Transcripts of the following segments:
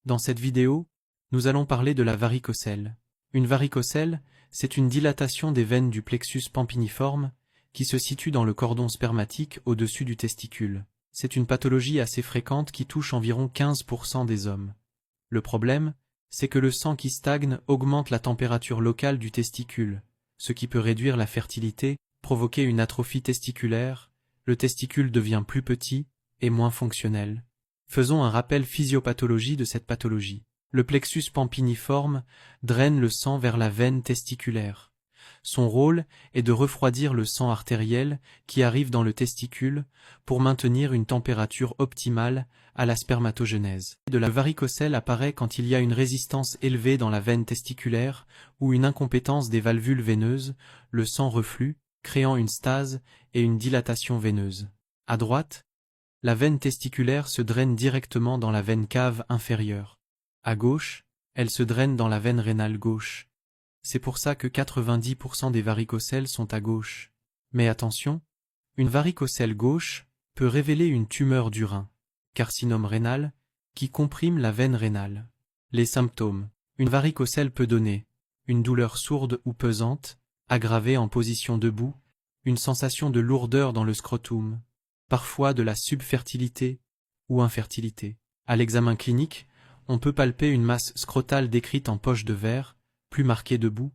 Dans cette vidéo, nous allons parler de la varicocèle. Une varicocèle, c'est une dilatation des veines du plexus pampiniforme qui se situe dans le cordon spermatique au-dessus du testicule. C'est une pathologie assez fréquente qui touche environ 15% des hommes. Le problème, c'est que le sang qui stagne augmente la température locale du testicule, ce qui peut réduire la fertilité, provoquer une atrophie testiculaire, le testicule devient plus petit et moins fonctionnel. Faisons un rappel physiopathologie de cette pathologie. Le plexus pampiniforme draine le sang vers la veine testiculaire. Son rôle est de refroidir le sang artériel qui arrive dans le testicule pour maintenir une température optimale à la spermatogenèse. De la varicocèle apparaît quand il y a une résistance élevée dans la veine testiculaire ou une incompétence des valvules veineuses, le sang reflue, créant une stase et une dilatation veineuse. À droite, la veine testiculaire se draine directement dans la veine cave inférieure. À gauche, elle se draine dans la veine rénale gauche. C'est pour ça que 90% des varicocèles sont à gauche. Mais attention, une varicocèle gauche peut révéler une tumeur du rein, carcinome rénal, qui comprime la veine rénale. Les symptômes. Une varicocèle peut donner une douleur sourde ou pesante, aggravée en position debout, une sensation de lourdeur dans le scrotum, parfois de la subfertilité ou infertilité. À l'examen clinique, on peut palper une masse scrotale décrite en poche de verre, plus marquée debout,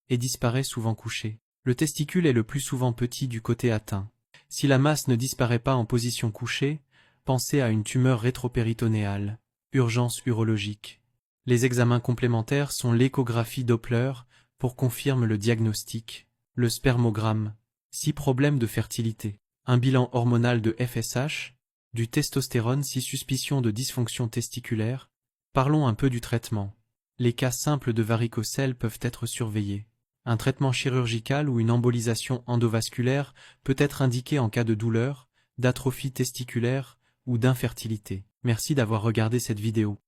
et disparaît souvent couchée. Le testicule est le plus souvent petit du côté atteint. Si la masse ne disparaît pas en position couchée, pensez à une tumeur rétropéritonéale. Urgence urologique. Les examens complémentaires sont l'échographie Doppler pour confirmer le diagnostic, le spermogramme, si problème de fertilité, un bilan hormonal de FSH, du testostérone si suspicion de dysfonction testiculaire. Parlons un peu du traitement. Les cas simples de varicocèle peuvent être surveillés. Un traitement chirurgical ou une embolisation endovasculaire peut être indiqué en cas de douleur, d'atrophie testiculaire ou d'infertilité. Merci d'avoir regardé cette vidéo.